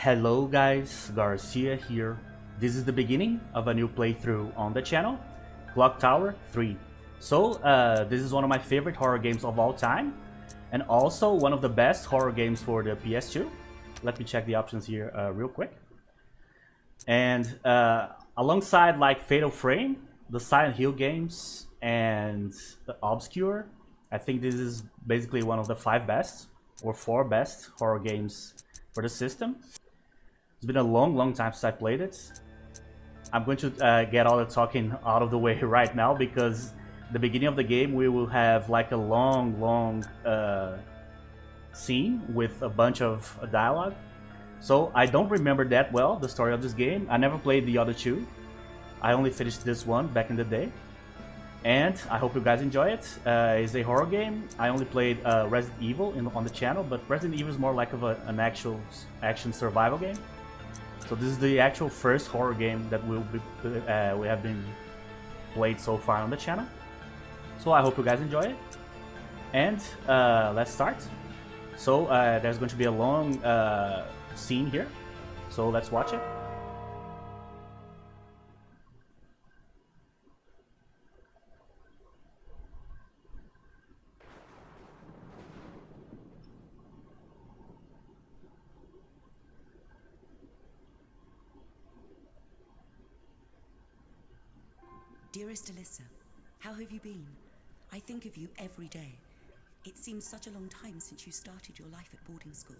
Hello guys, Garcia here. This is the beginning of a new playthrough on the channel, Clock Tower 3. So, this is one of my favorite horror games of all time, and also one of the best horror games for the PS2. Let me check the options here real quick. And alongside like Fatal Frame, the Silent Hill games, and the Obscure, I think this is basically one of the 5 best or 4 best horror games for the system. It's been a long time since I played it. I'm going to get all the talking out of the way right now because the beginning of the game we will have like a long scene with a bunch of dialogue. So I don't remember that well the story of this game. I never played the other 2. I only finished this one back in the day. And I hope you guys enjoy it. It's a horror game. I only played Resident Evil on the channel, but Resident Evil is more like of an actual action survival game. So this is the actual first horror game that we have been played so far on the channel. So I hope you guys enjoy it. And let's start. So there's going to be a long scene here. So let's watch it. Dearest Alyssa, how have you been? I think of you every day. It seems such a long time since you started your life at boarding school.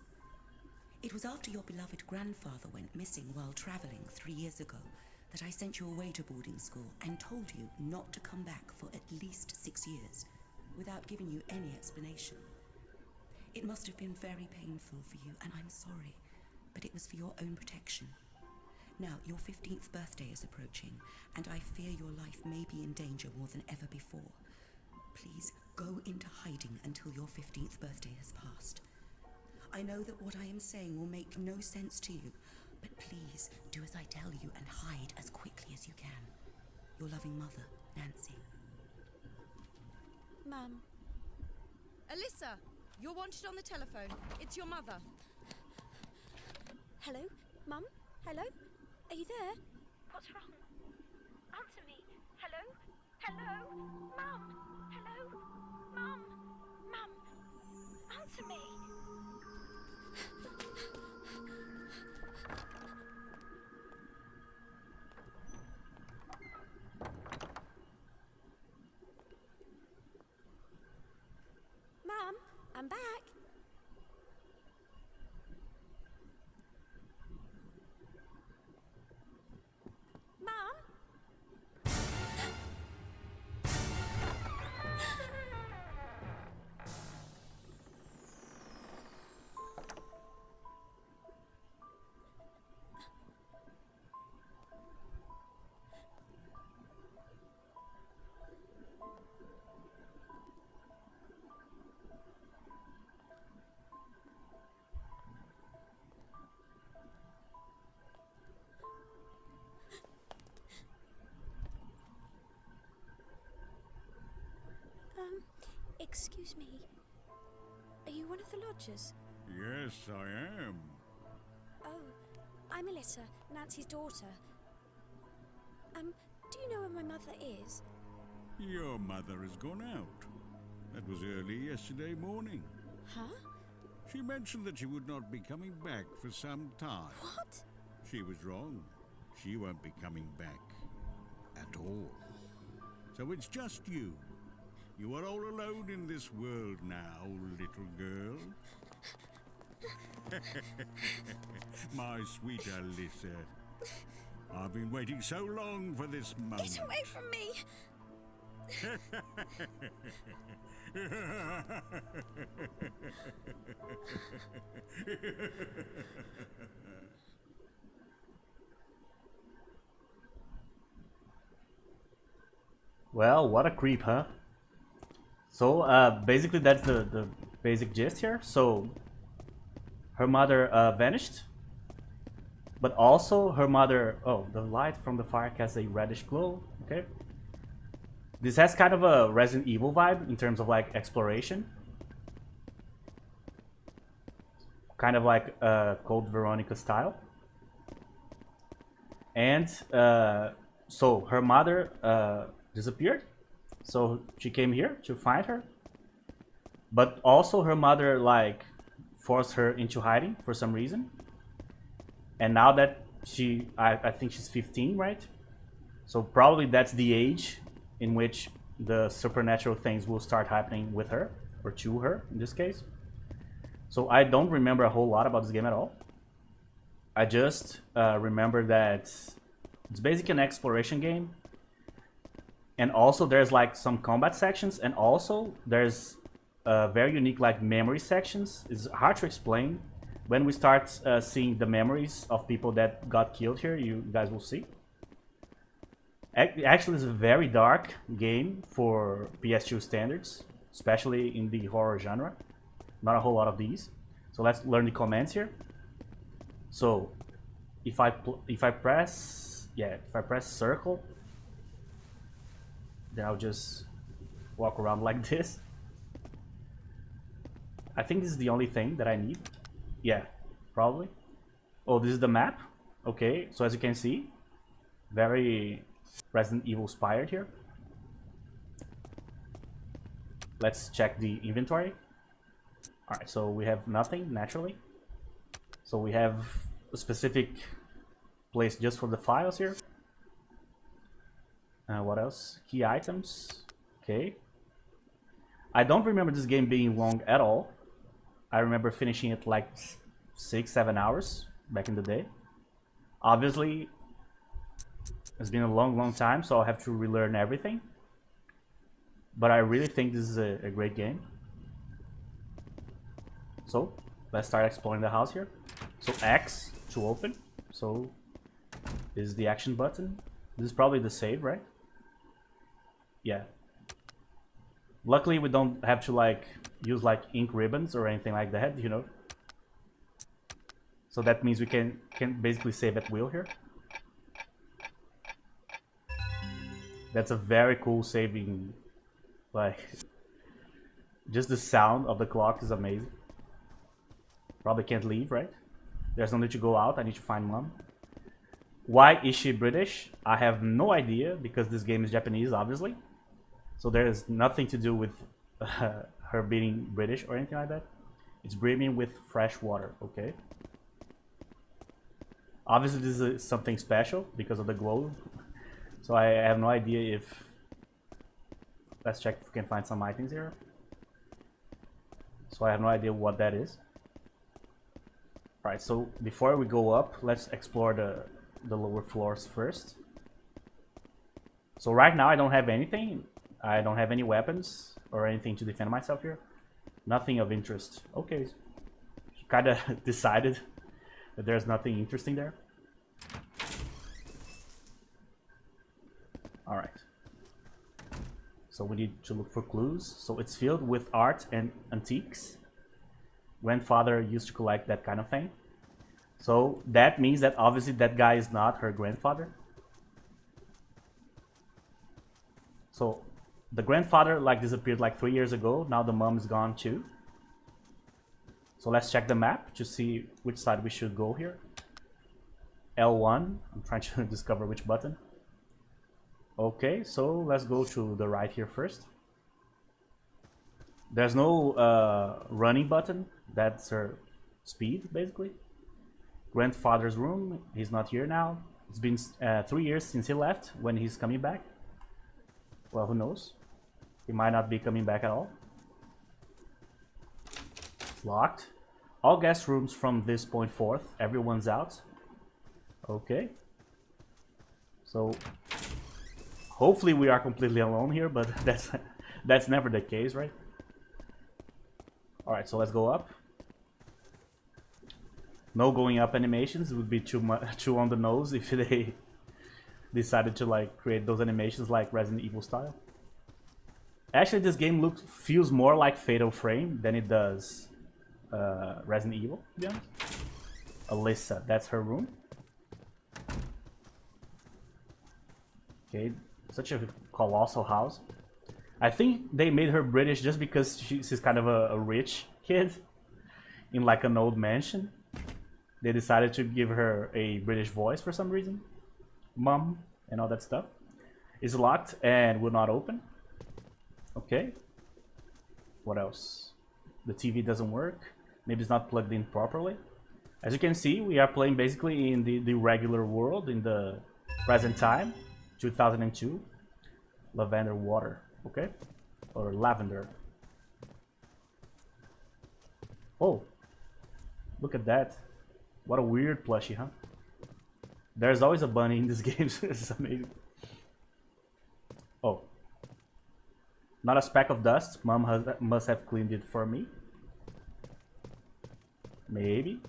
It was after your beloved grandfather went missing while traveling 3 years ago that I sent you away to boarding school and told you not to come back for at least 6 years without giving you any explanation. It must have been very painful for you, and I'm sorry, but it was for your own protection. Now, your 15th birthday is approaching, and I fear your life may be in danger more than ever before. Please go into hiding until your 15th birthday has passed. I know that what I am saying will make no sense to you, but please do as I tell you and hide as quickly as you can. Your loving mother, Nancy. Mum. Alyssa, you're wanted on the telephone. It's your mother. Hello? Mum? Hello? Are you there? What's wrong? Answer me. Hello? Hello? Mum? Hello? Mum? Mum? Answer me. Mum, I'm back. Excuse me. Are you one of the lodgers? Yes, I am. Oh, I'm Alyssa, Nancy's daughter. Do you know where my mother is? Your mother has gone out. That was early yesterday morning. Huh? She mentioned that she would not be coming back for some time. What? She was wrong. She won't be coming back at all. So it's just you. You are all alone in this world now, little girl. My sweet Alyssa. I've been waiting so long for this moment. Get away from me! Well, what a creep, huh? So basically that's the basic gist here. So her mother vanished, but also her mother, oh, the light from the fire casts a reddish glow. Okay, this has kind of a Resident Evil vibe in terms of like exploration. kind of like Code Veronica style. And so her mother disappeared, so she came here to find her. But also her mother like forced her into hiding for some reason. And now that I think she's 15, right? So probably that's the age in which the supernatural things will start happening with her, or to her in this case. So I don't remember a whole lot about this game at all. I just remember that it's basically an exploration game. And also there's like some combat sections, and also there's very unique like memory sections. It's hard to explain. When we start seeing the memories of people that got killed here, you guys will see. Actually, it's a very dark game for PS2 standards, especially in the horror genre. Not a whole lot of these. So let's learn the commands here. So if I press circle, then I'll just walk around like this. I think this is the only thing that I need. Yeah, probably. Oh, this is the map. Okay, so as you can see, very Resident Evil inspired here. Let's check the inventory. Alright, so we have nothing, naturally. So we have a specific place just for the files here. What else? Key items. Okay. I don't remember this game being long at all. I remember finishing it like 6-7 hours back in the day. Obviously, it's been a long time, so I'll have to relearn everything. But I really think this is a great game. So let's start exploring the house here. So X to open. So this is the action button. This is probably the save, right? Yeah. Luckily we don't have to like use like ink ribbons or anything like that, you know. So that means we can basically save at will here. That's a very cool saving, like, just the sound of the clock is amazing. Probably can't leave, right? There's no need to go out, I need to find mom. Why is she British? I have no idea, because this game is Japanese, obviously. So there's nothing to do with her being British or anything like that. It's brimming with fresh water, okay? Obviously this is something special because of the glow. So I have no idea if... Let's check if we can find some items here. So I have no idea what that is. Right, so before we go up, let's explore the lower floors first. So right now I don't have anything. I don't have any weapons or anything to defend myself here. Nothing of interest. Okay, she kind of decided that there's nothing interesting there. Alright. So we need to look for clues. So it's filled with art and antiques. Grandfather used to collect that kind of thing. So that means that obviously that guy is not her grandfather. So the grandfather like disappeared like 3 years ago. Now the mom is gone too. So let's check the map to see which side we should go here. L1. I'm trying to discover which button. Okay, so let's go to the right here first. There's no running button. That's her speed, basically. Grandfather's room. He's not here now. It's been 3 years since he left. When he's coming back? Well, who knows? He might not be coming back at all. It's locked. All guest rooms from this point forth. Everyone's out. Okay. So hopefully we are completely alone here, but that's never the case, right? Alright, so let's go up. No going up animations. It would be too on the nose if they decided to like create those animations like Resident Evil style. Actually, this game feels more like Fatal Frame than it does Resident Evil, to be honest. Alyssa, that's her room. Okay, such a colossal house. I think they made her British just because she's kind of a rich kid. in like an old mansion. They decided to give her a British voice for some reason. Mom and all that stuff. It's locked and will not open. Okay. What else? The TV doesn't work. Maybe it's not plugged in properly. As you can see, we are playing basically in the regular world, in the present time, 2002. Lavender water, okay? Or lavender. Oh, look at that. What a weird plushie, huh? There's always a bunny in this game, so it's amazing. Oh. Not a speck of dust. Mom must have cleaned it for me. Maybe.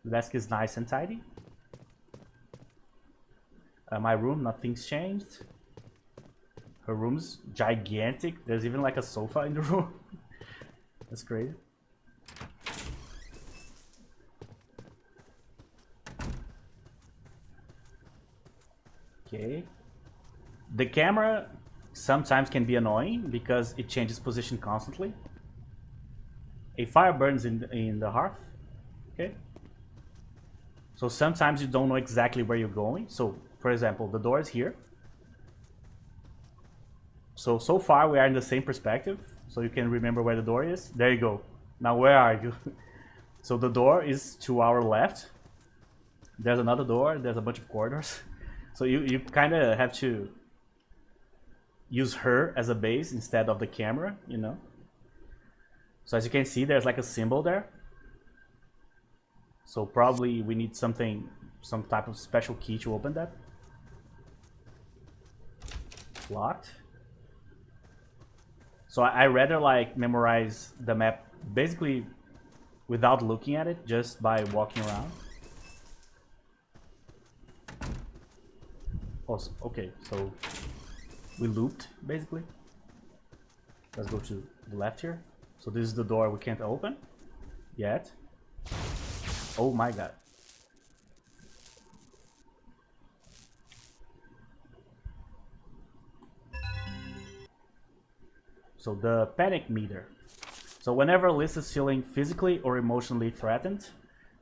The desk is nice and tidy. My room, nothing's changed. Her room's gigantic. There's even like a sofa in the room. That's crazy. Okay. The camera sometimes can be annoying because it changes position constantly. A fire burns in the hearth. Okay. So sometimes you don't know exactly where you're going. So, for example, the door is here. So far we are in the same perspective. So you can remember where the door is. There you go. Now where are you? So the door is to our left. There's another door. There's a bunch of corridors. So you kind of have to use her as a base instead of the camera, you know. So as you can see, there's like a symbol there. So probably we need some type of special key to open that. Locked. So I rather like memorize the map basically without looking at it, just by walking around. Oh, okay, so we looped basically. Let's go to the left here. So this is the door we can't open yet. Oh my god. So the panic meter. So whenever Alyssa's feeling physically or emotionally threatened,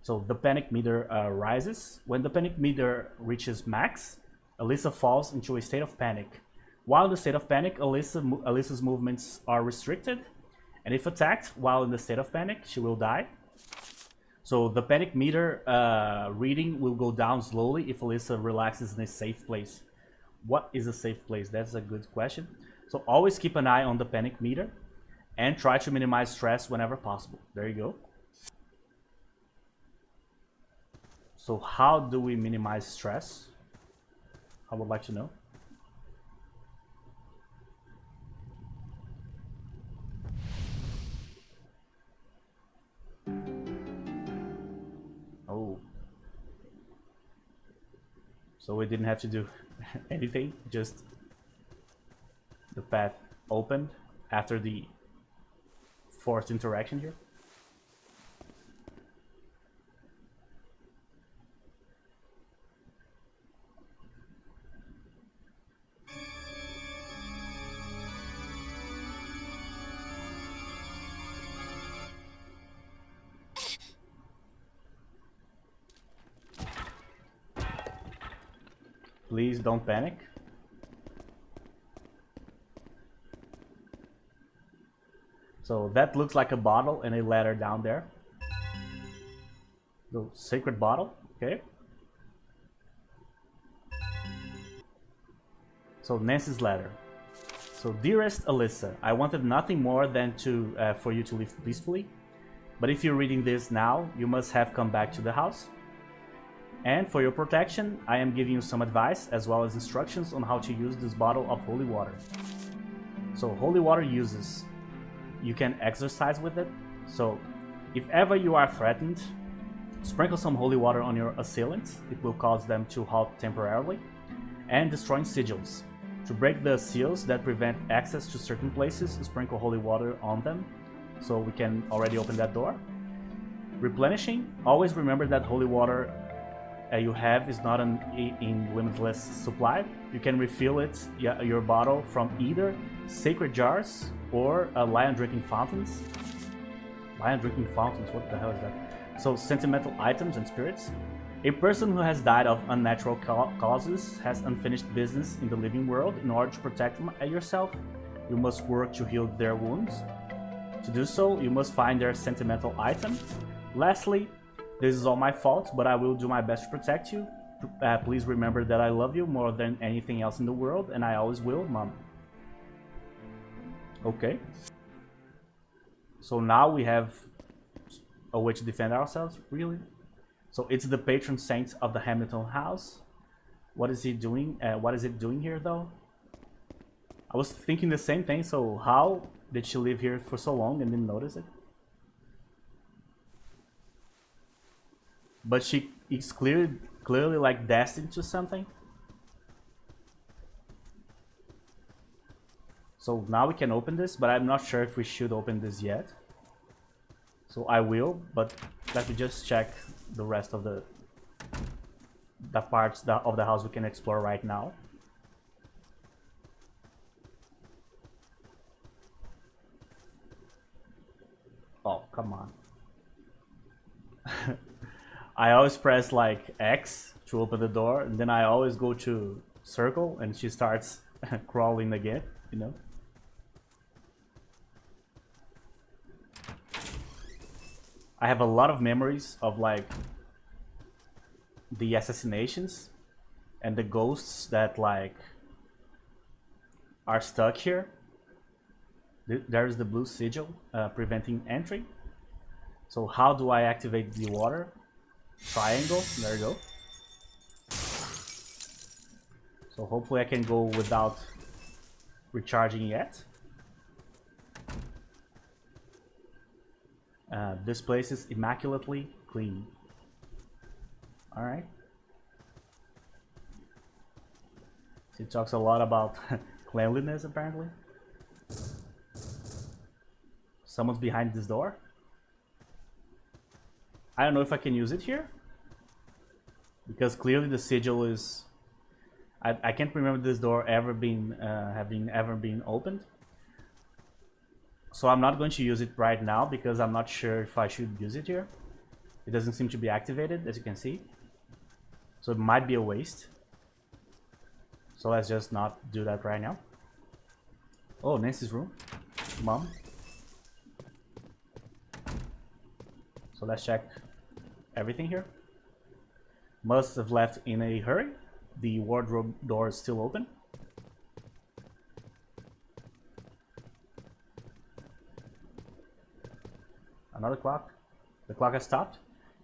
so the panic meter rises. When the panic meter reaches max, Alyssa falls into a state of panic. While in the state of panic, Alyssa's movements are restricted, and if attacked while in the state of panic, she will die. So the panic meter reading will go down slowly if Alyssa relaxes in a safe place. What is a safe place? That's a good question. So always keep an eye on the panic meter and try to minimize stress whenever possible. There you go. So how do we minimize stress? I would like to know. Oh. So we didn't have to do anything, just the path opened after the forced interaction here. Please don't panic. So that looks like a bottle and a letter down there. The sacred bottle, okay. So Nancy's letter. So dearest Alyssa, I wanted nothing more than for you to live peacefully. But if you're reading this now, you must have come back to the house. And for your protection, I am giving you some advice as well as instructions on how to use this bottle of holy water. So holy water uses. You can exercise with it. So if ever you are threatened, sprinkle some holy water on your assailants. It will cause them to halt temporarily. And destroying sigils. To break the seals that prevent access to certain places, sprinkle holy water on them. So we can already open that door. Replenishing. Always remember that holy water you have is not in limitless supply. You can refill it, your bottle, from either sacred jars or lion drinking fountains. Lion drinking fountains, what the hell is that? So, sentimental items and spirits. A person who has died of unnatural causes has unfinished business in the living world. In order to protect yourself, you must work to heal their wounds. To do so, you must find their sentimental item. Lastly, this is all my fault, but I will do my best to protect you. Please remember that I love you more than anything else in the world, and I always will, Mom. Okay. So now we have a way to defend ourselves, really? So it's the patron saint of the Hamilton house. What is he doing? What is it doing here, though? I was thinking the same thing, so how did she live here for so long and didn't notice it? But she is clearly like destined to something. So now we can open this, but I'm not sure if we should open this yet. So I will, but let me just check the rest of the parts of the house we can explore right now. Oh, come on. I always press like X to open the door, and then I always go to circle and she starts crawling again, you know? I have a lot of memories of like the assassinations and the ghosts that like are stuck here. There's the blue sigil preventing entry. So how do I activate the water? Triangle, there you go. So hopefully I can go without recharging yet. This place is immaculately clean. Alright. He talks a lot about cleanliness, apparently. Someone's behind this door. I don't know if I can use it here, because clearly the sigil is... I can't remember this door ever been having ever been opened. So I'm not going to use it right now because I'm not sure if I should use it here. It doesn't seem to be activated, as you can see. So it might be a waste. So let's just not do that right now. Oh, Nancy's room. Mom. So let's check everything here. Must have left in a hurry. The wardrobe door is still open. Another clock. The clock has stopped.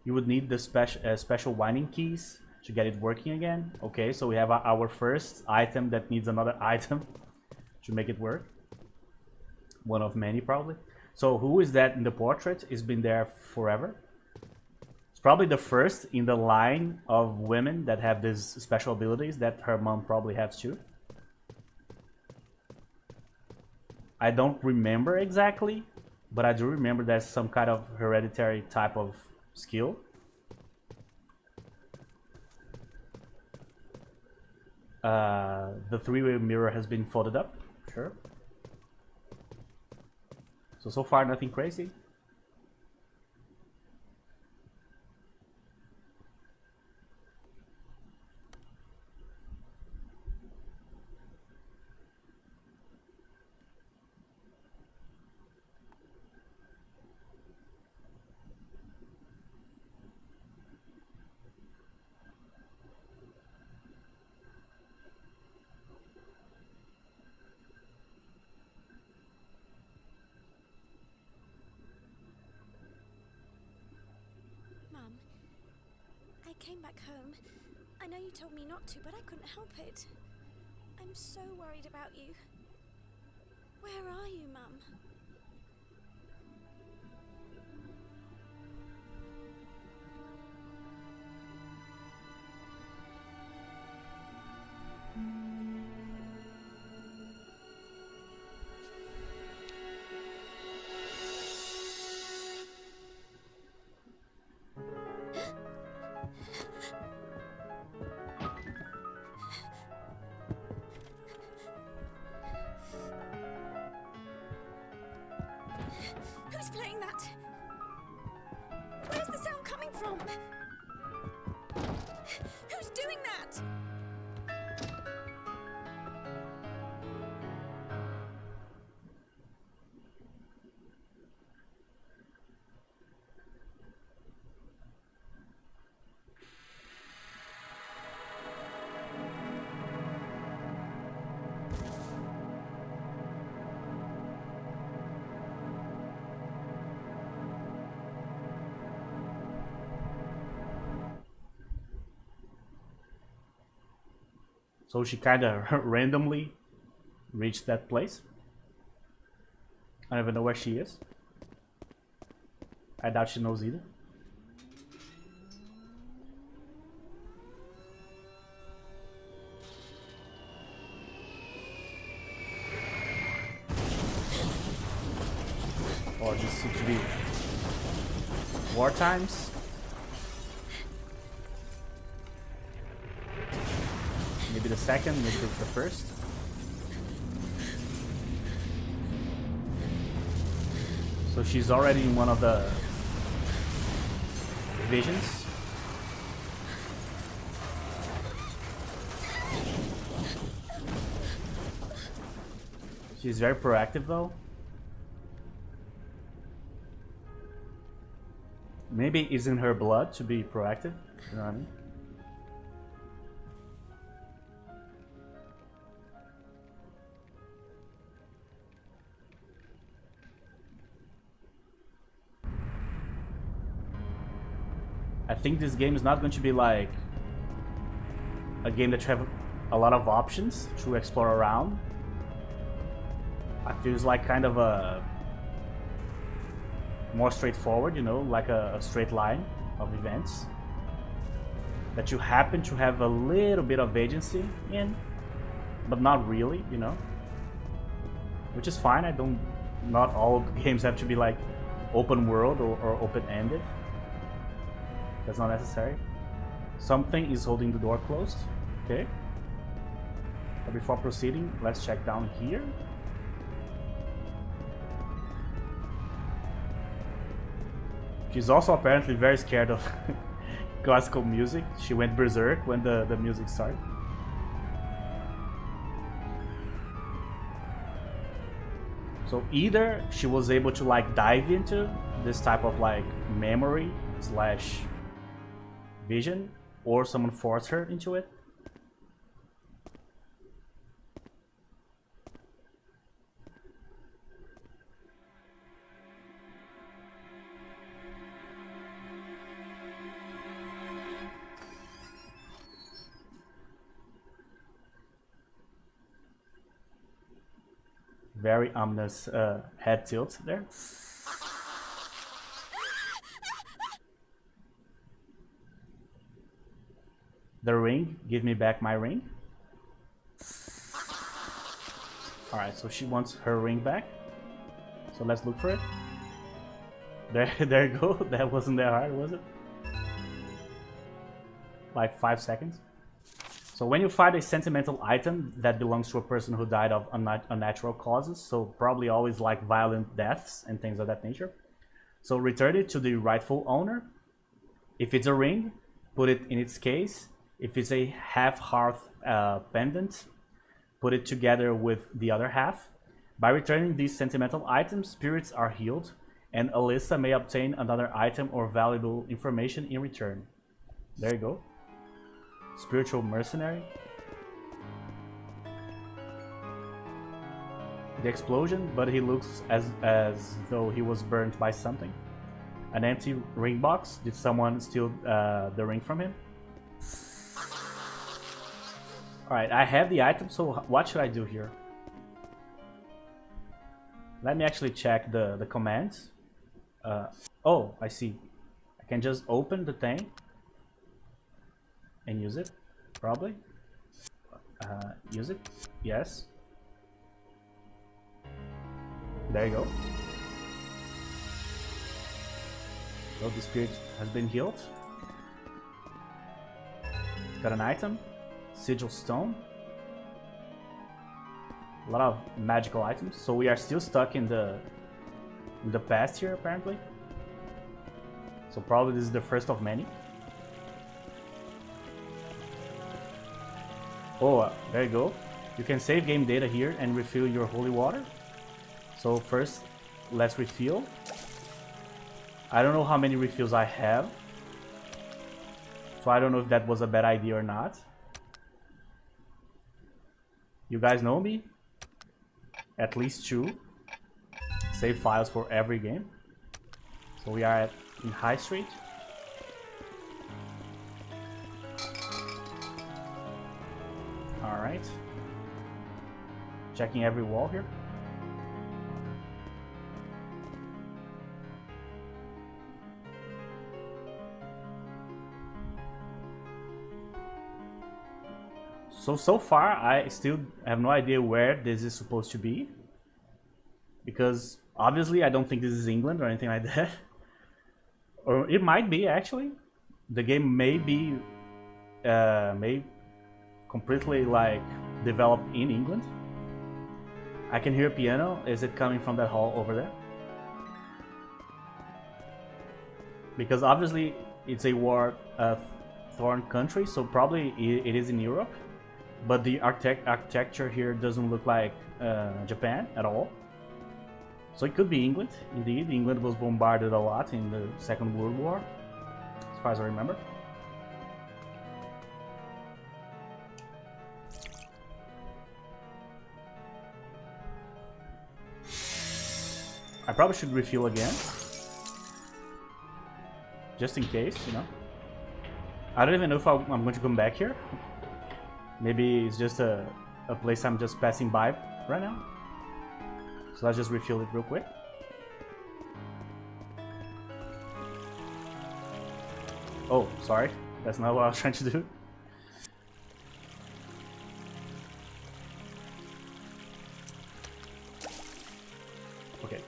You would need the special winding keys to get it working again. Okay, so we have our first item that needs another item to make it work. One of many, probably. So who is that in the portrait? It's been there forever. It's probably the first in the line of women that have these special abilities that her mom probably has too. I don't remember exactly, but I do remember there's some kind of hereditary type of skill. The three-way mirror has been folded up. Sure. So far nothing crazy. I came back home. I know you told me not to, but I couldn't help it. I'm so worried about you. Where are you, Mum? doing that! So she kind of randomly reached that place. I don't even know where she is. I doubt she knows either. Oh, this seems to be war times. Maybe the second, maybe the first. So she's already in one of the visions. She's very proactive though. Maybe it's in her blood to be proactive, you know what I mean? I think this game is not going to be like a game that you have a lot of options to explore around. I feel it's like kind of a more straightforward, you know, like a straight line of events that you happen to have a little bit of agency in, but not really, you know, which is fine. Not all games have to be like open world or open-ended. That's not necessary. Something is holding the door closed. Okay. But before proceeding, let's check down here. She's also apparently very scared of classical music. She went berserk when the music started. So either she was able to like dive into this type of like memory slash vision, or someone forced her into it. Very ominous head tilt there. The ring, give me back my ring. Alright, so she wants her ring back. So let's look for it. There you go. That wasn't that hard, was it? Like 5 seconds. So when you find a sentimental item that belongs to a person who died of unnatural causes, so probably always like violent deaths and things of that nature. So return it to the rightful owner. If it's a ring, put it in its case. If it's a half-hearth pendant, put it together with the other half. By returning these sentimental items, spirits are healed, and Alyssa may obtain another item or valuable information in return. There you go. Spiritual mercenary. The explosion, but he looks as though he was burnt by something. An empty ring box. Did someone steal the ring from him? Alright, I have the item, so what should I do here? Let me actually check the commands. Oh, I see. I can just open the thing and use it, probably. Use it, yes. There you go. So the spirit has been healed. Got an item. Sigil stone. A lot of magical items. So we are still stuck in the past here, apparently. So probably this is the first of many. Oh, there you go. You can save game data here and refill your holy water. So first, let's refill. I don't know how many refills I have. So I don't know if that was a bad idea or not. You guys know me? At least 2 save files for every game. So we are in High Street. Alright. Checking every wall here. So far, I still have no idea where this is supposed to be. Because, obviously, I don't think this is England or anything like that. Or it might be, actually. The game may be... may completely, like, developed in England. I can hear a piano. Is it coming from that hall over there? Because, obviously, it's a war-torn country, so probably it is in Europe. But the architecture here doesn't look like Japan at all. So it could be England, indeed. England was bombarded a lot in the Second World War, as far as I remember. I probably should refuel again. Just in case, you know. I don't even know if I'm going to come back here. Maybe it's just a place I'm just passing by right now. So let's just refill it real quick. Oh, sorry. That's not what I was trying to do. Okay,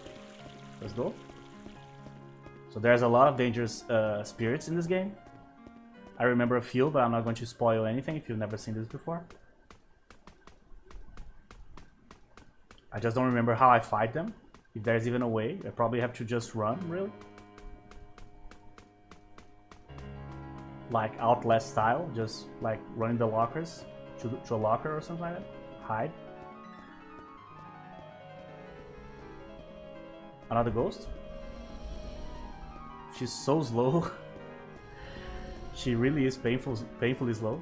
let's go. So there's a lot of dangerous spirits in this game. I remember a few, but I'm not going to spoil anything if you've never seen this before. I just don't remember how I fight them. If there's even a way, I probably have to just run, really. Like Outlast style, just like running the lockers to a locker or something like that. Hide. Another ghost. She's so slow. She really is painfully slow.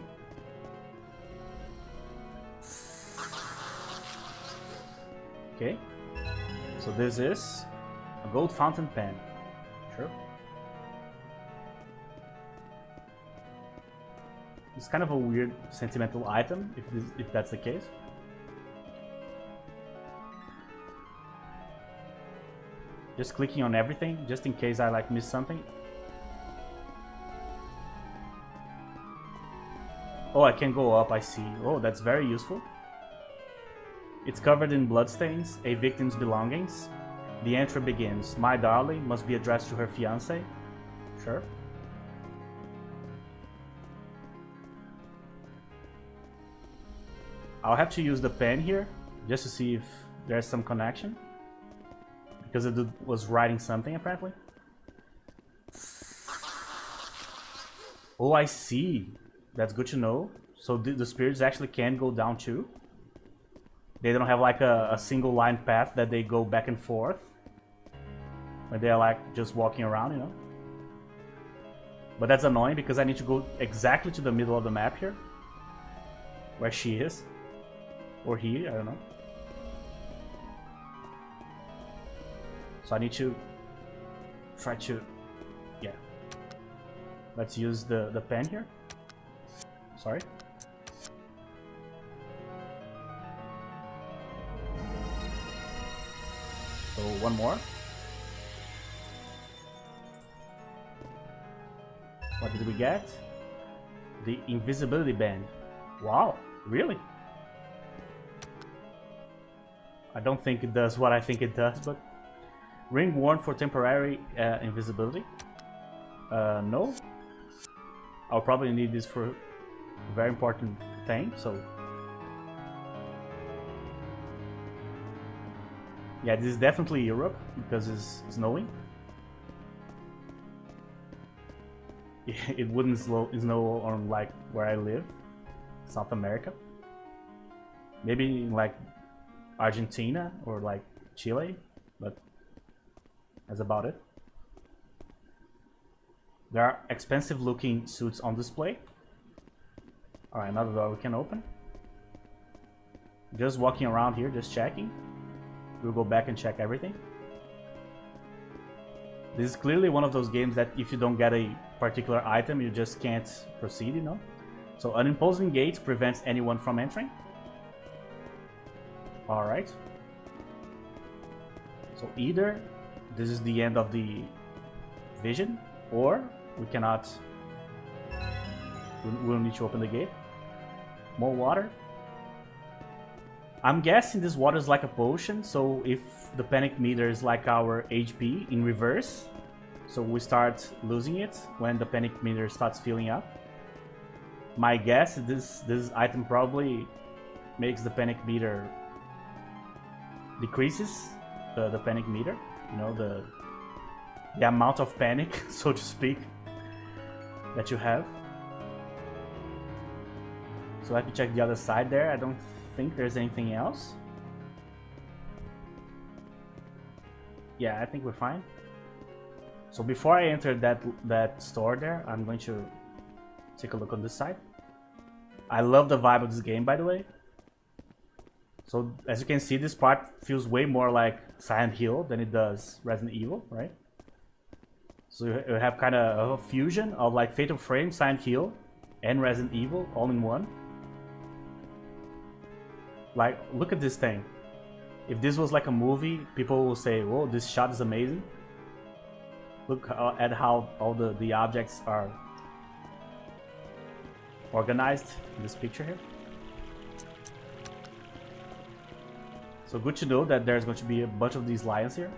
Okay, so this is a gold fountain pen. Sure. It's kind of a weird sentimental item, if that's the case. Just clicking on everything, just in case I like miss something. Oh, I can go up, I see. Oh, that's very useful. It's covered in bloodstains, a victim's belongings. The entry begins. My darling must be addressed to her fiancé. Sure. I'll have to use the pen here, just to see if there's some connection. Because it was writing something, apparently. Oh, I see. That's good to know. So the spirits actually can go down too. They don't have like a single line path that they go back and forth. When they're like just walking around, you know. But that's annoying because I need to go exactly to the middle of the map here. Where she is. Or he, I don't know. So I need to try to, yeah. Let's use the pen here. Sorry. So one more. What did we get? The invisibility band. Wow, really? I don't think it does what I think it does, but ring worn for temporary invisibility. No. I'll probably need this for a very important thing, so yeah, this is definitely Europe because it's snowing. It wouldn't snow on like where I live, South America. Maybe in like Argentina or like Chile, but that's about it. There are expensive looking suits on display. Alright, another door we can open. Just walking around here, just checking. We'll go back and check everything. This is clearly one of those games that if you don't get a particular item, you just can't proceed, you know? So an imposing gate prevents anyone from entering. Alright. So either this is the end of the vision, or we cannot... We'll need to open the gate. More water. I'm guessing this water is like a potion, so if the panic meter is like our HP in reverse, so we start losing it when the panic meter starts filling up. My guess is this item probably makes the panic meter decreases the panic meter, you know, the amount of panic, so to speak, that you have. So let me check the other side there. I don't think there's anything else. Yeah, I think we're fine. So before I enter that store there, I'm going to take a look on this side. I love the vibe of this game, by the way. So as you can see, this part feels way more like Silent Hill than it does Resident Evil, right? So you have kind of a fusion of like Fatal Frame, Silent Hill, and Resident Evil all in one. Like, look at this thing. If this was like a movie, people will say, whoa, this shot is amazing. Look at how all the objects are organized in this picture here. So good to know that there's going to be a bunch of these lions here.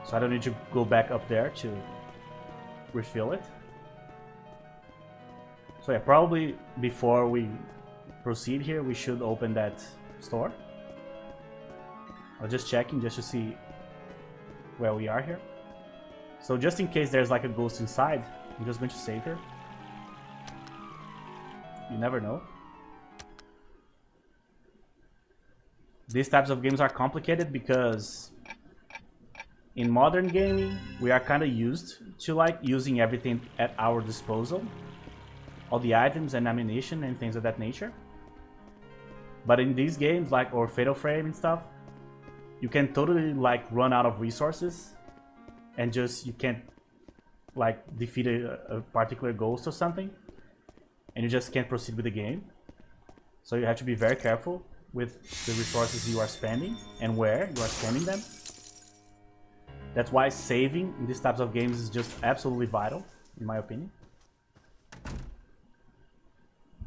So I don't need to go back up there to refill it. So yeah, probably before we proceed here, we should open that store. I was just checking just to see where we are here. So just in case there's like a ghost inside, I'm just going to save here. You never know. These types of games are complicated because in modern gaming, we are kind of used to like using everything at our disposal. All the items and ammunition and things of that nature. But in these games, like or Fatal Frame and stuff, you can totally like run out of resources and just you can't like defeat a particular ghost or something, and you just can't proceed with the game. So you have to be very careful with the resources you are spending and where you are spending them. That's why saving in these types of games is just absolutely vital, in my opinion.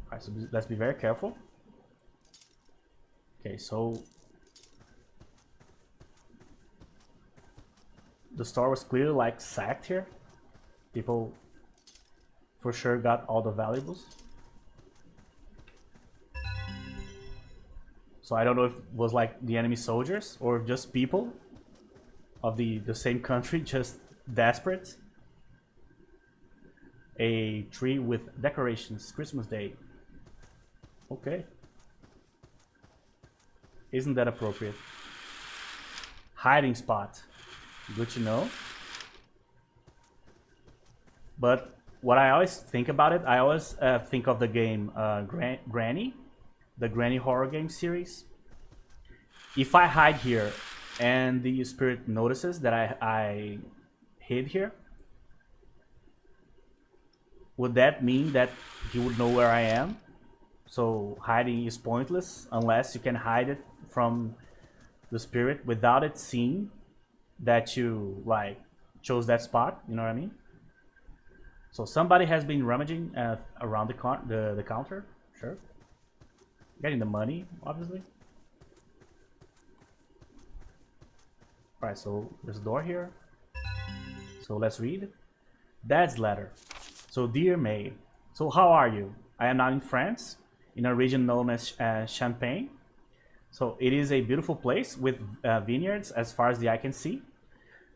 Alright, so let's be very careful. Okay, so the store was clearly like sacked here. People for sure got all the valuables. So I don't know if it was like the enemy soldiers or just people of the same country, just desperate. A tree with decorations, Christmas Day. Okay. Isn't that appropriate? Hiding spot. Good to know. But what I always think about it, I always think of the game Granny, the Granny horror game series. If I hide here and the spirit notices that I hid here, would that mean that he would know where I am? So hiding is pointless unless you can hide it from the spirit without it seeing that you like chose that spot. You know what I mean? So somebody has been rummaging around the counter. Sure. Getting the money, obviously. Alright, so there's a door here. So let's read. Dad's letter. So dear May, so how are you? I am now in France, in a region known as Champagne. So it is a beautiful place with vineyards as far as the eye can see.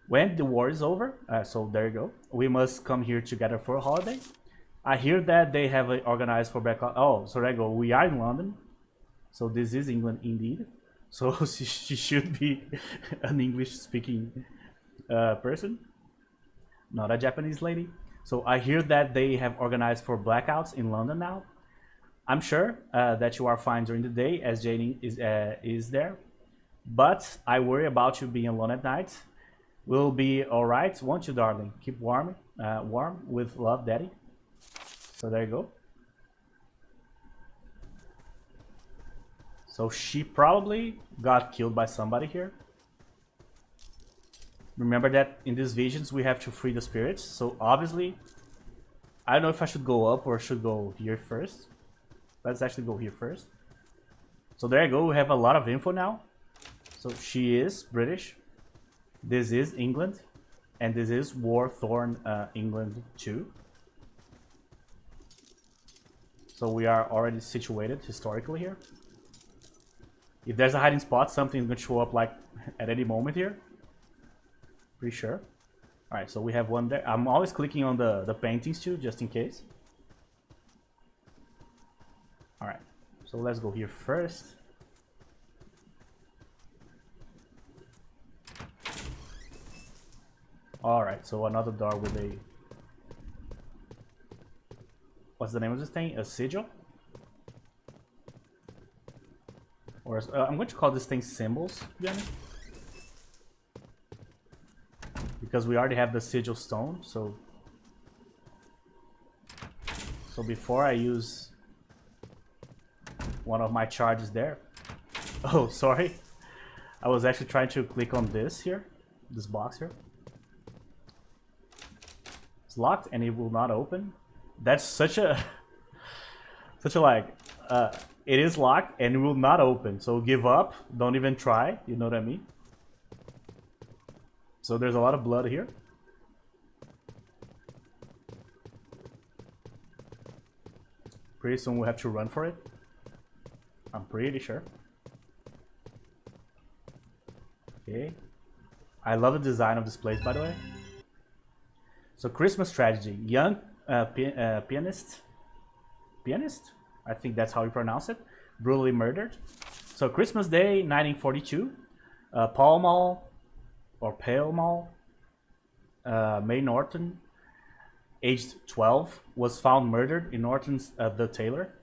When the war is over, so there you go, we must come here together for a holiday. I hear that they have organized for back. Oh, so there you go. We are in London, so this is England indeed. So she should be an English-speaking person, not a Japanese lady. So I hear that they have organized for blackouts in London now. I'm sure that you are fine during the day, as Jane is there. But I worry about you being alone at night. We'll be all right, won't you, darling? Keep warm, warm with love, Daddy. So there you go. So she probably got killed by somebody here. Remember that in these visions we have to free the spirits. So obviously, I don't know if I should go up or should go here first. Let's actually go here first. So there you go. We have a lot of info now. So she is British. This is England. And this is War-Thorn England 2. So we are already situated historically here. If there's a hiding spot, something's going to show up like at any moment here. Pretty sure. Alright, so we have one there. I'm always clicking on the paintings too, just in case. Alright, so let's go here first. Alright, so another door with a... What's the name of this thing? A sigil? Or I'm going to call this thing symbols, to be honest. Because we already have the sigil stone, so... So before I use one of my charges there... Oh, sorry. I was actually trying to click on this here. This box here. It's locked and it will not open. That's such a... such a like... it is locked and it will not open. So give up. Don't even try. You know what I mean? So there's a lot of blood here. Pretty soon we'll have to run for it. I'm pretty sure. Okay. I love the design of this place, by the way. So Christmas tragedy. Young pianist? I think that's how you pronounce it. Brutally murdered. So Christmas Day, 1942. Pall Mall, or Pale Mall. May Norton, aged 12, was found murdered in Norton's The Tailor.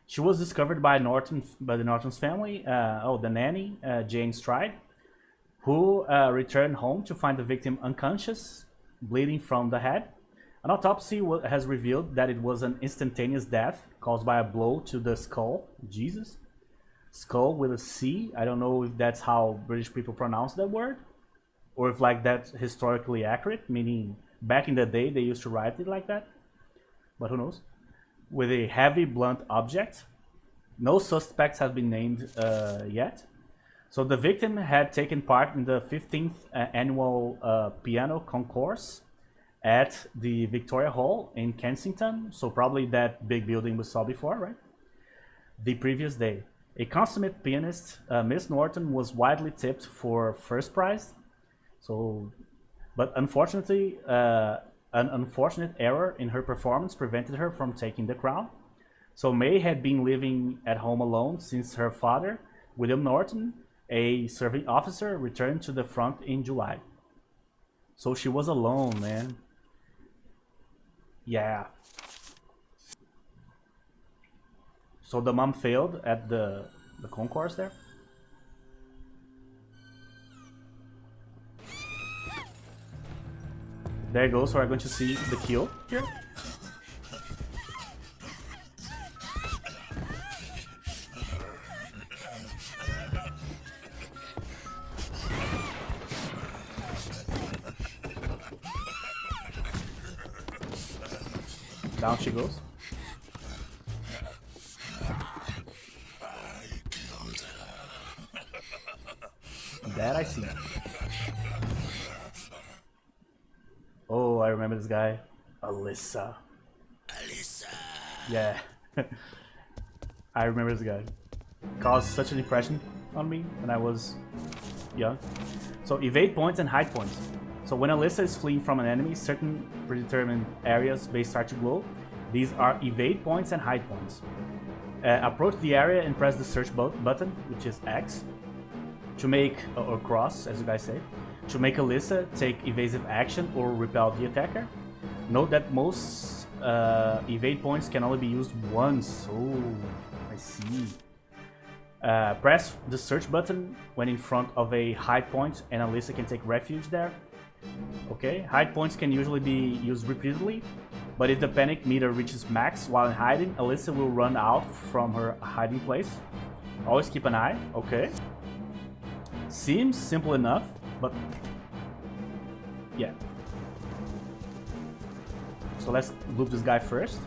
She was discovered by the Norton's family. The nanny, Jane Stride, who returned home to find the victim unconscious, bleeding from the head. An autopsy has revealed that it was an instantaneous death caused by a blow to the skull. Jesus. Skull with a C. I don't know if that's how British people pronounce that word. Or if like that's historically accurate, meaning back in the day they used to write it like that. But who knows. With a heavy blunt object. No suspects have been named yet. So the victim had taken part in the 15th annual piano concourse at the Victoria Hall in Kensington. So probably that big building we saw before, right? The previous day. A consummate pianist, Miss Norton, was widely tipped for first prize. So, but unfortunately, an unfortunate error in her performance prevented her from taking the crown. So May had been living at home alone since her father, William Norton, a serving officer, returned to the front in July. So she was alone, man. Yeah. So the mom failed at the concourse there. There you go, so we're going to see the kill here. Down she goes. That I see. Oh, I remember this guy. Alyssa. Yeah. I remember this guy. Caused such an impression on me when I was young. So evade points and hide points. So when Alyssa is fleeing from an enemy, certain predetermined areas may start to glow. These are evade points and hide points. Approach the area and press the search button, which is X, to make, or cross, as you guys say, to make Alyssa take evasive action or repel the attacker. Note that most evade points can only be used once. Oh, I see. Press the search button when in front of a hide point and Alyssa can take refuge there. Okay, hide points can usually be used repeatedly, but if the panic meter reaches max while hiding, Alyssa will run out from her hiding place. Always keep an eye. Okay. Seems simple enough, but yeah. So let's loop this guy first.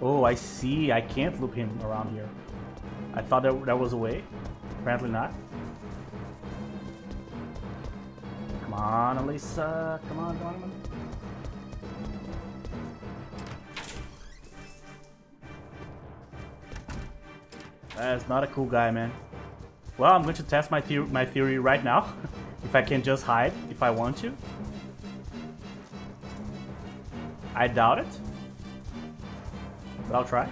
Oh, I see. I can't loop him around here. I thought there was a way. Apparently not. Come on, Alyssa. Come on, come on. That's not a cool guy, man. Well, I'm going to test my theory right now. If I can just hide if I want to. I doubt it. But I'll try.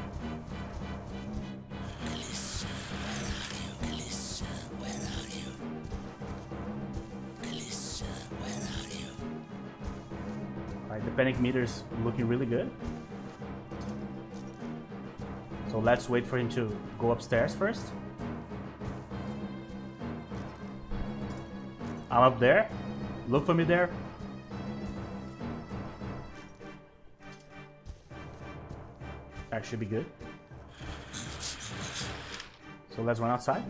Alright, the panic meter is looking really good. So let's wait for him to go upstairs first. I'm up there. Look for me there. That should be good. So let's run outside.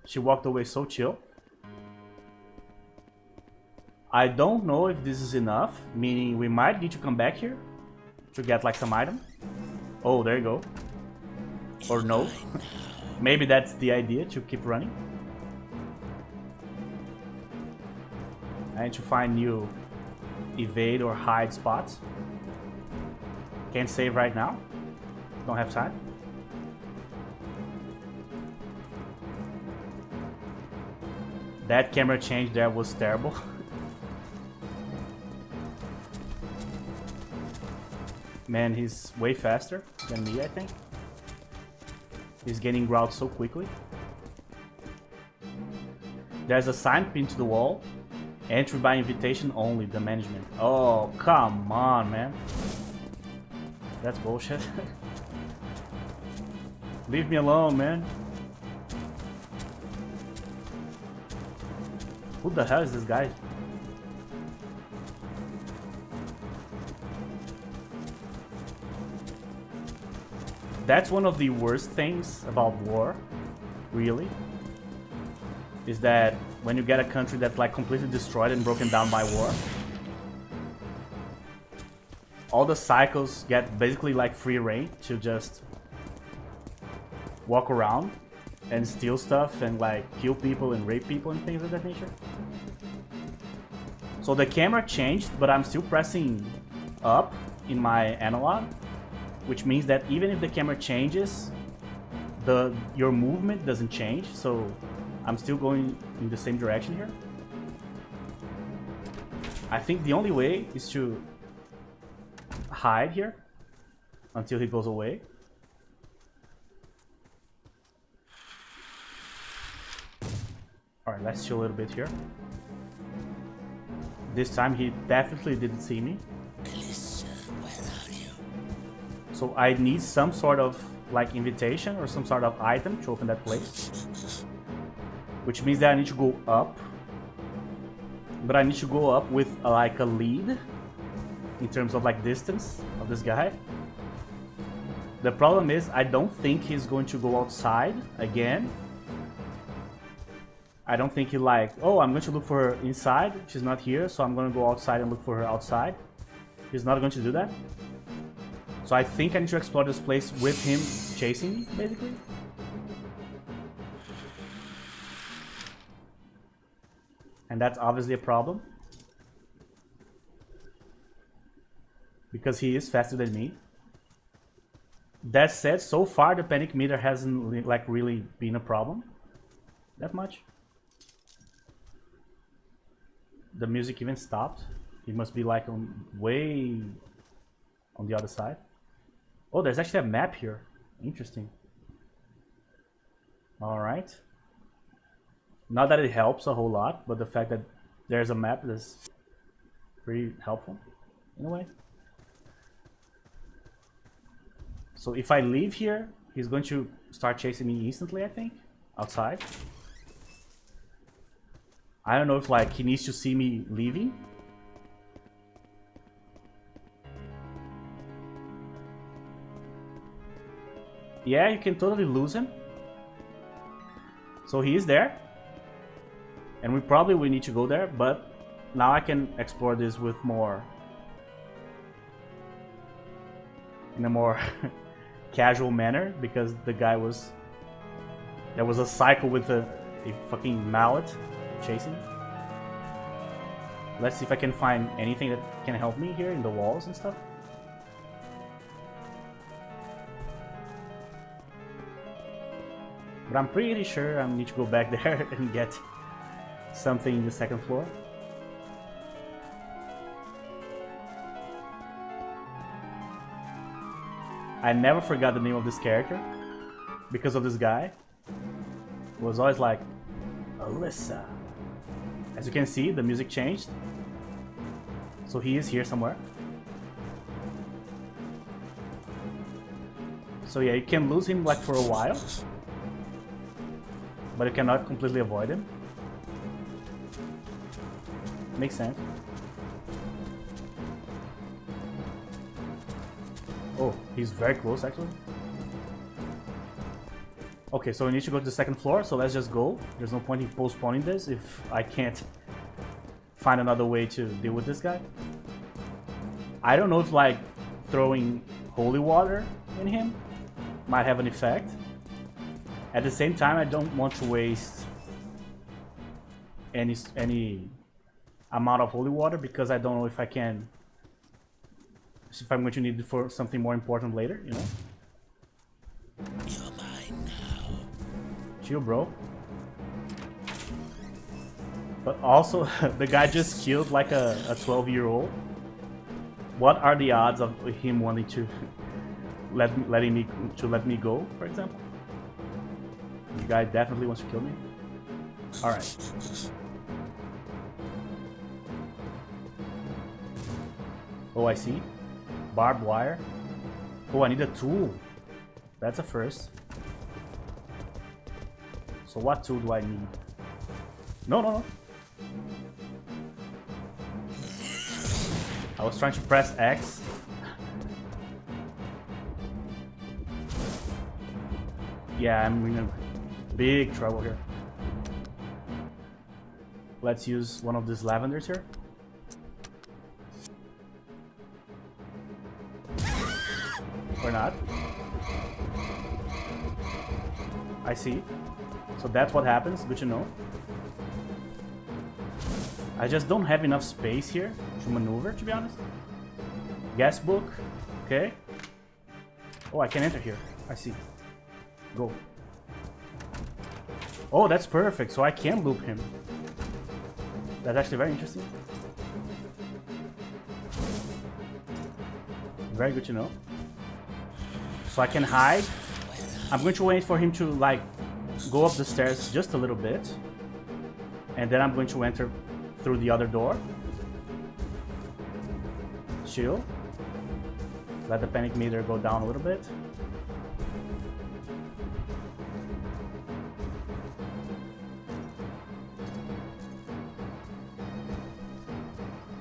She walked away so chill. I don't know if this is enough, meaning we might need to come back here to get like some item. Oh, there you go. Or no. Maybe that's the idea, to keep running. I need to find new evade or hide spots. Can't save right now. Don't have time. That camera change there was terrible. Man, he's way faster than me, I think. He's getting ground so quickly. There's a sign pinned to the wall. Entry by invitation only, the management. Oh, come on, man. That's bullshit. Leave me alone, man. Who the hell is this guy? That's one of the worst things about war, really, is that when you get a country that's like completely destroyed and broken down by war, all the cycles get basically like free reign to just walk around and steal stuff and like kill people and rape people and things of that nature. So the camera changed, but I'm still pressing up in my analog, which means that even if the camera changes, your movement doesn't change, so I'm still going in the same direction here. I think the only way is to hide here until he goes away. Alright, let's chill a little bit here. This time he definitely didn't see me. So I need some sort of like invitation or some sort of item to open that place. Which means that I need to go up. But I need to go up with like a lead in terms of like distance of this guy. The problem is I don't think he's going to go outside again. I don't think he like, oh, I'm going to look for her inside. She's not here, so I'm going to go outside and look for her outside. He's not going to do that. So I think I need to explore this place with him chasing me, basically. And that's obviously a problem. Because he is faster than me. That said, so far the panic meter hasn't like really been a problem that much. The music even stopped. It must be like way on the other side. Oh, there's actually a map here. Interesting. All right. Not that it helps a whole lot, but the fact that there's a map is pretty helpful in a way. So if I leave here, he's going to start chasing me instantly, I think, outside. I don't know if like he needs to see me leaving. Yeah, you can totally lose him. So he is there. And we probably will need to go there, but now I can explore this with more... in a more casual manner, because the guy was... there was a cycle with a fucking mallet chasing me. Let's see if I can find anything that can help me here in the walls and stuff. But I'm pretty sure I need to go back there and get something in the second floor. I never forgot the name of this character because of this guy. It was always like, Alyssa. As you can see, the music changed. So he is here somewhere. So yeah, you can lose him like for a while, but you cannot completely avoid him. Makes sense. Oh, he's very close actually. Okay, so we need to go to the second floor, so let's just go. There's no point in postponing this if I can't find another way to deal with this guy. I don't know if like throwing holy water in him might have an effect. At the same time, I don't want to waste any amount of holy water because I don't know if I can, if I'm going to need it for something more important later, you know? You're mine now. Chill, bro. But also, the guy just killed like a 12-year-old. What are the odds of him wanting to let me go, for example? The guy definitely wants to kill me. All right. Oh, I see. Barbed wire. Oh, I need a tool. That's a first. So what tool do I need? No, no, no. I was trying to press X. Yeah, I'm in big trouble here. Let's use one of these lavenders here. Or not. I see. So that's what happens, good to know. I just don't have enough space here to maneuver, to be honest. Guest book, okay. Oh, I can enter here, I see. Go. Oh, that's perfect, so I can loop him. That's actually very interesting. Very good to know. So I can hide. I'm going to wait for him to like go up the stairs just a little bit. And then I'm going to enter through the other door. Chill. Let the panic meter go down a little bit.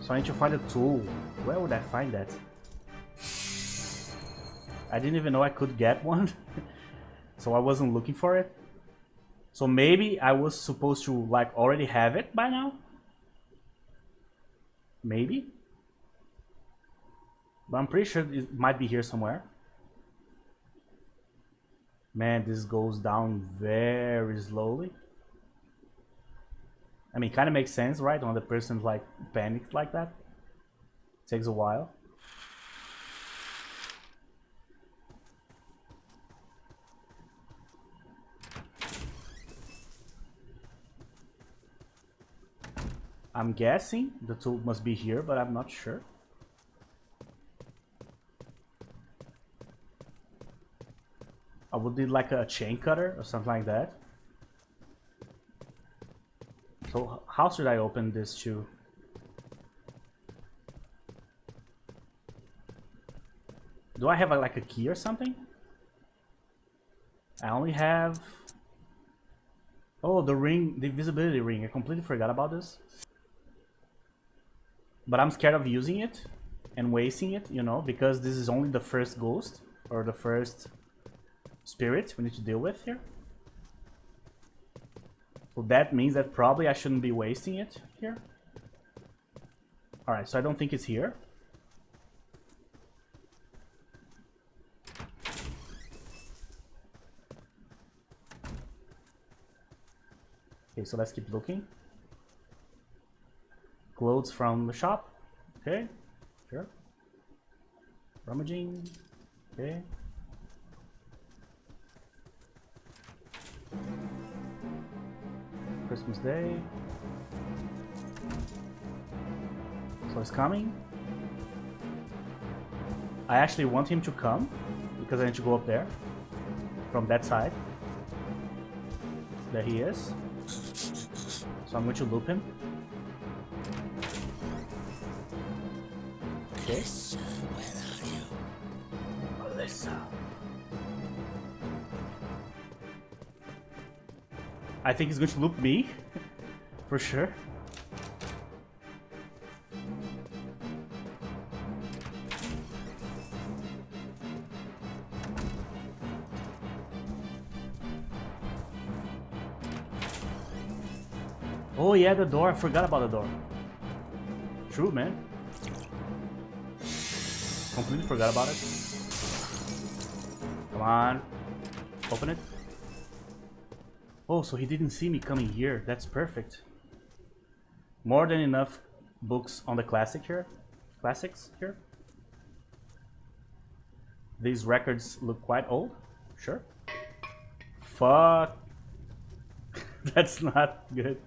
So I need to find a tool. Where would I find that? I didn't even know I could get one. So I wasn't looking for it. So maybe I was supposed to like already have it by now. Maybe. But I'm pretty sure it might be here somewhere. Man, this goes down very slowly. I mean, kind of makes sense, right? When the person's like panicked like that. Takes a while. I'm guessing the tool must be here, but I'm not sure. I would need like a chain cutter or something like that. So how should I open this shoe? Do I have like a key or something? I only have... Oh, the ring, the invisibility ring. I completely forgot about this. But I'm scared of using it and wasting it, you know, because this is only the first ghost or the first spirit we need to deal with here. So that means that probably I shouldn't be wasting it here. Alright, so I don't think it's here. Okay, so let's keep looking. Clothes from the shop. Okay, sure. Rummaging. Okay. Christmas Day. So it's coming. I actually want him to come because I need to go up there from that side. There he is. So I'm going to loop him. Okay. Alyssa, where are you? Alyssa. I think he's going to loop me, for sure. Oh yeah, the door. I forgot about the door. True, man. Completely forgot about it. Come on. Open it. Oh, so he didn't see me coming here. That's perfect. More than enough books on the classics here. These records look quite old. Sure. Fuck. That's not good.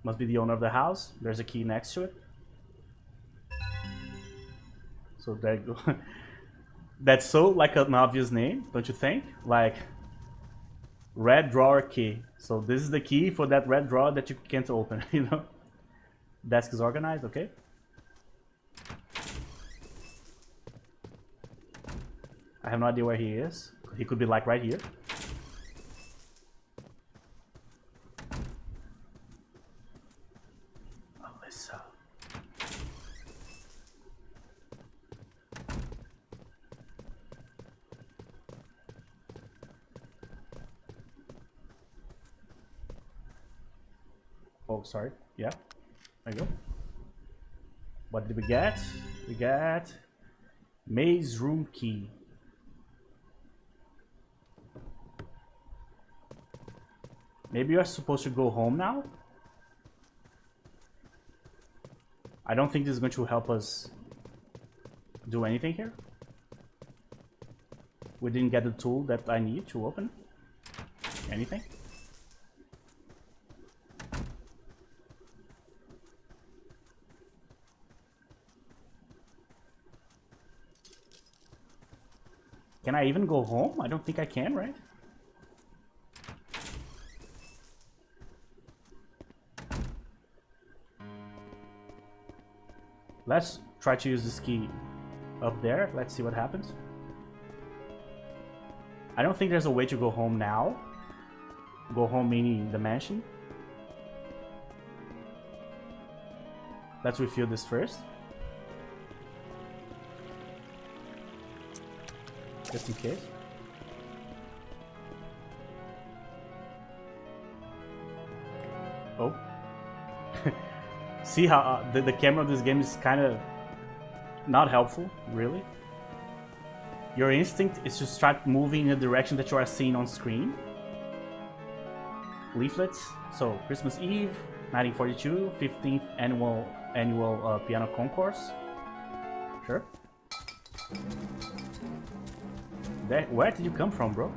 Must be the owner of the house. There's a key next to it. So there you go. That's so like an obvious name, don't you think? Like red drawer key. So this is the key for that red drawer that you can't open, you know? Desk is organized, okay? I have no idea where he is. He could be like right here. Alyssa. Oh, sorry. Yeah. There you go. What did we get? We got maze room key. Maybe you're supposed to go home now? I don't think this is going to help us do anything here. We didn't get the tool that I need to open anything. Can I even go home? I don't think I can, right? Let's try to use this key up there. Let's see what happens. I don't think there's a way to go home now. Go home meaning the mansion. Let's refill this first. Just in case. Oh. See how the camera of this game is kind of not helpful, really. Your instinct is to start moving in the direction that you are seeing on screen. Leaflets. So Christmas Eve, 1942, 15th annual piano concourse. Sure. Where did you come from, bro?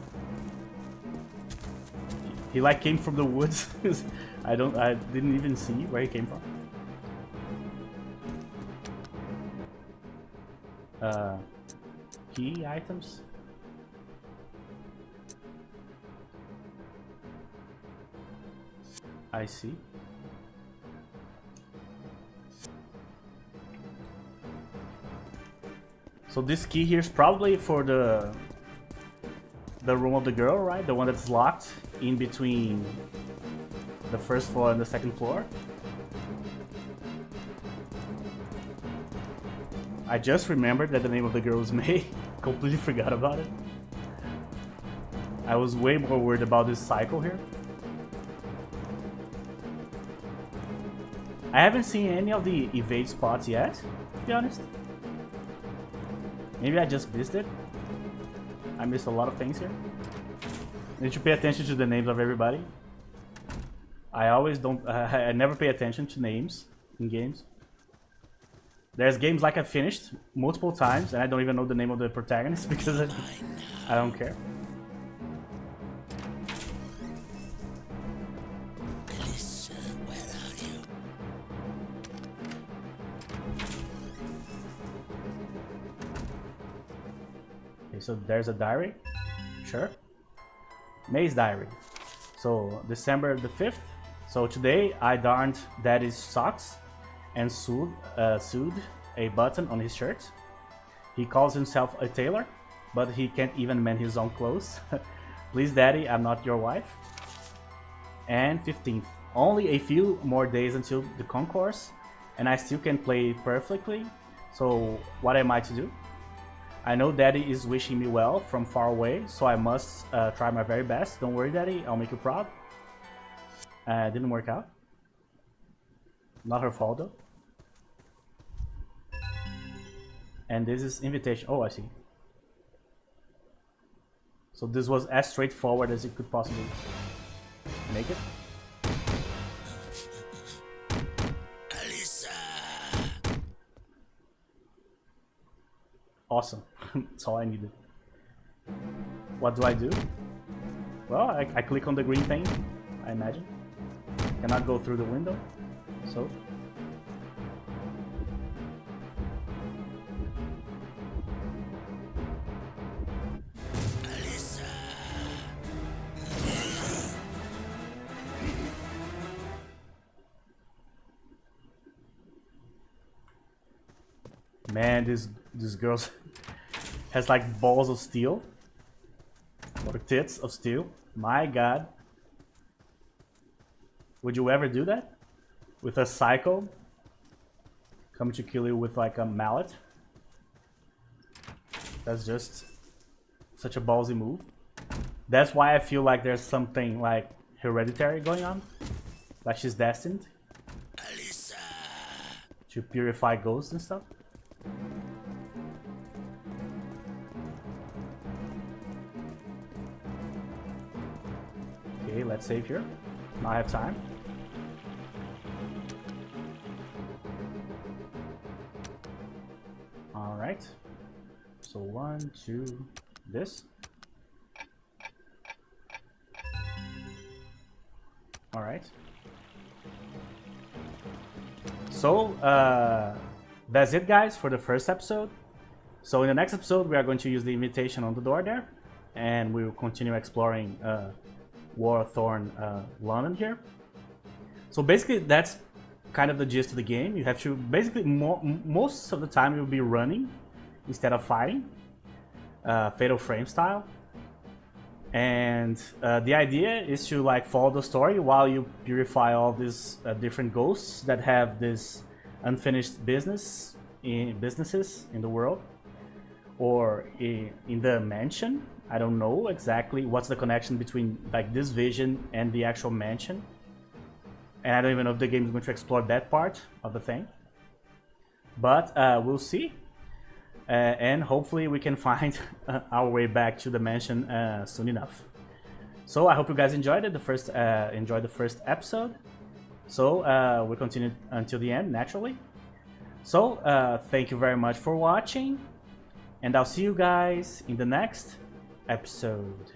He like came from the woods. I didn't even see where he came from. Key items. I see. So this key here is probably for the room of the girl, right? The one that's locked in between the first floor and the second floor. I just remembered that the name of the girl was May. Completely forgot about it. I was way more worried about this cycle here. I haven't seen any of the evade spots yet, to be honest. Maybe I just missed it. I missed a lot of things here. Need to pay attention to the names of everybody. I always don't. I never pay attention to names in games. There's games like I finished multiple times and I don't even know the name of the protagonist because I don't care. Alyssa, where are you? Okay, so there's a diary. Sure. May's diary. So December the 5th. So today I darned Daddy's socks and sewed a button on his shirt. He calls himself a tailor, but he can't even mend his own clothes. Please, Daddy, I'm not your wife. And 15th. Only a few more days until the concourse, and I still can play perfectly. So what am I to do? I know Daddy is wishing me well from far away, so I must try my very best. Don't worry, Daddy, I'll make you proud. Didn't work out. Not her fault though. And this is invitation. Oh, I see. So this was as straightforward as it could possibly make it. Alyssa! Awesome. That's all I needed. What do I do? Well, I click on the green thing, I imagine. Cannot go through the window. So man, this girl has like balls of steel. Or tits of steel. My god. Would you ever do that? With a psycho coming to kill you with like a mallet? That's just such a ballsy move. That's why I feel like there's something like hereditary going on. Like she's destined Alyssa! to purify ghosts and stuff. Okay, let's save here. Now I have time. Alright. So 1, 2, this. Alright. So, that's it guys for the first episode. So in the next episode we are going to use the invitation on the door there. And we will continue exploring Warthorn London here. So basically that's kind of the gist of the game. You have to basically most of the time you'll be running instead of fighting, Fatal Frame style. And the idea is to like follow the story while you purify all these different ghosts that have this unfinished businesses in the world or in the mansion. I don't know exactly what's the connection between like this vision and the actual mansion. And I don't even know if the game is going to explore that part of the thing. But we'll see. And hopefully we can find our way back to the mansion soon enough. So I hope you guys enjoyed it, enjoyed the first episode. So we'll continue until the end, naturally. So thank you very much for watching. And I'll see you guys in the next episode.